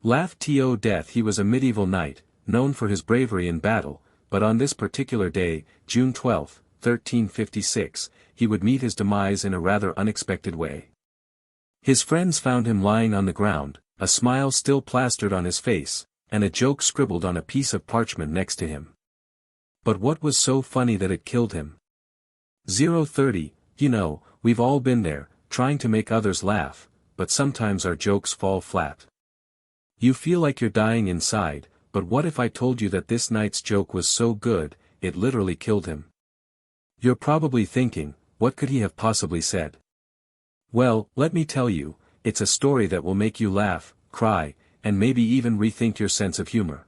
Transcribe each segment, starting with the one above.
Laughed to death. He was a medieval knight, known for his bravery in battle, but on this particular day, June 12, 1356, he would meet his demise in a rather unexpected way. His friends found him lying on the ground, a smile still plastered on his face, and a joke scribbled on a piece of parchment next to him. But what was so funny that it killed him? 030, you know, we've all been there, trying to make others laugh, but sometimes our jokes fall flat. You feel like you're dying inside, but what if I told you that this knight's joke was so good, it literally killed him? You're probably thinking, what could he have possibly said? Well, let me tell you, it's a story that will make you laugh, cry, and maybe even rethink your sense of humor.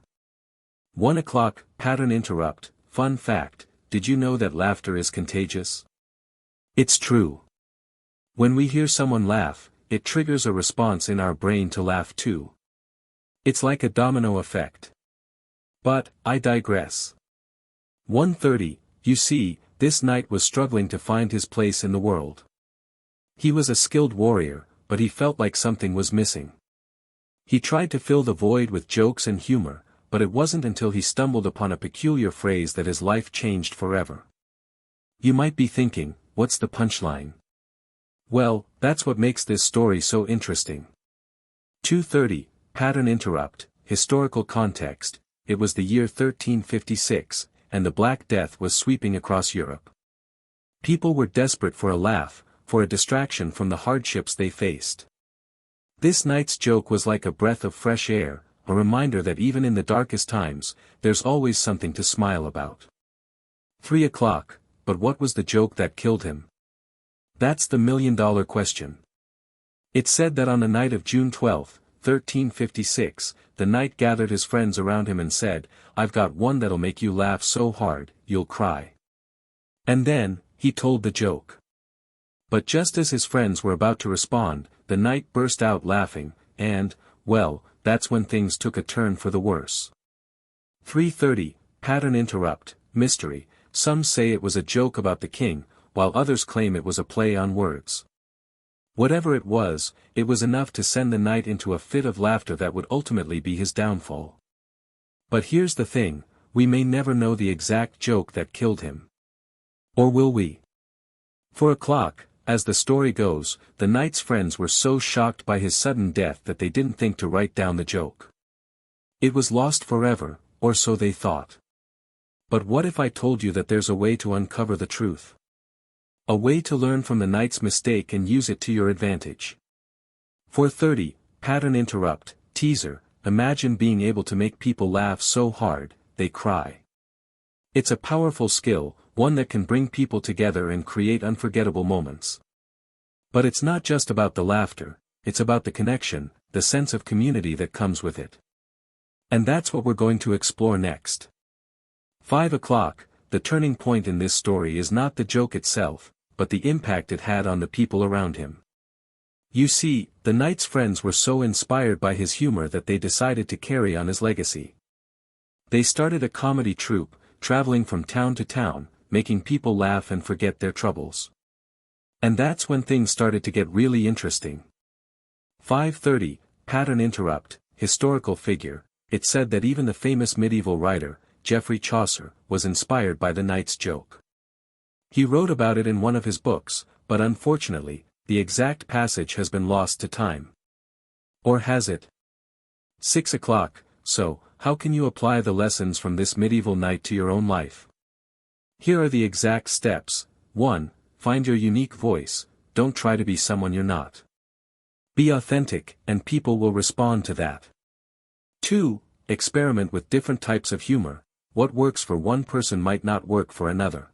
1 o'clock, pattern interrupt. Fun fact, did you know that laughter is contagious? It's true. When we hear someone laugh, it triggers a response in our brain to laugh too. It's like a domino effect. But, I digress. 1:30, you see, this knight was struggling to find his place in the world. He was a skilled warrior, but he felt like something was missing. He tried to fill the void with jokes and humor, but it wasn't until he stumbled upon a peculiar phrase that his life changed forever. You might be thinking, what's the punchline? Well, that's what makes this story so interesting. 2:30, pattern interrupt, historical context. It was the year 1356, and the Black Death was sweeping across Europe. People were desperate for a laugh, for a distraction from the hardships they faced. This knight's joke was like a breath of fresh air, a reminder that even in the darkest times, there's always something to smile about. 3 o'clock, but what was the joke that killed him? That's the million-dollar question. It's said that on the night of June 12, 1356, the knight gathered his friends around him and said, "I've got one that'll make you laugh so hard, you'll cry." And then, he told the joke. But just as his friends were about to respond, the knight burst out laughing, and, well, that's when things took a turn for the worse. 3:30, pattern interrupt, mystery. Some say it was a joke about the king, while others claim it was a play on words. Whatever it was enough to send the knight into a fit of laughter that would ultimately be his downfall. But here's the thing, we may never know the exact joke that killed him. Or will we? 4 o'clock, as the story goes, the knight's friends were so shocked by his sudden death that they didn't think to write down the joke. It was lost forever, or so they thought. But what if I told you that there's a way to uncover the truth? A way to learn from the knight's mistake and use it to your advantage. 4:30, pattern interrupt, teaser. Imagine being able to make people laugh so hard, they cry. It's a powerful skill, one that can bring people together and create unforgettable moments. But it's not just about the laughter, it's about the connection, the sense of community that comes with it. And that's what we're going to explore next. 5 o'clock, the turning point in this story is not the joke itself, but the impact it had on the people around him. You see, the knight's friends were so inspired by his humor that they decided to carry on his legacy. They started a comedy troupe, traveling from town to town, making people laugh and forget their troubles. And that's when things started to get really interesting. 5:30, pattern interrupt, historical figure. It's said that even the famous medieval writer, Geoffrey Chaucer, was inspired by the knight's joke. He wrote about it in one of his books, but unfortunately, the exact passage has been lost to time. Or has it? 6 o'clock, so, how can you apply the lessons from this medieval knight to your own life? Here are the exact steps. 1. Find your unique voice, don't try to be someone you're not. Be authentic, and people will respond to that. 2. Experiment with different types of humor, what works for one person might not work for another.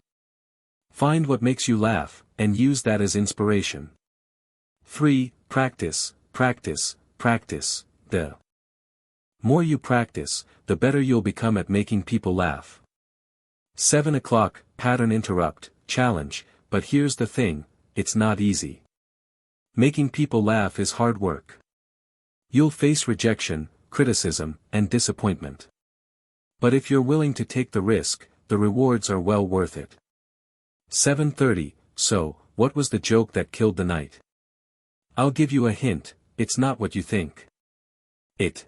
Find what makes you laugh, and use that as inspiration. 3. Practice, practice, practice. The more you practice, the better you'll become at making people laugh. 7 o'clock, pattern interrupt, challenge, but here's the thing, it's not easy. Making people laugh is hard work. You'll face rejection, criticism, and disappointment. But if you're willing to take the risk, the rewards are well worth it. 7:30, so, what was the joke that killed the knight? I'll give you a hint, it's not what you think. It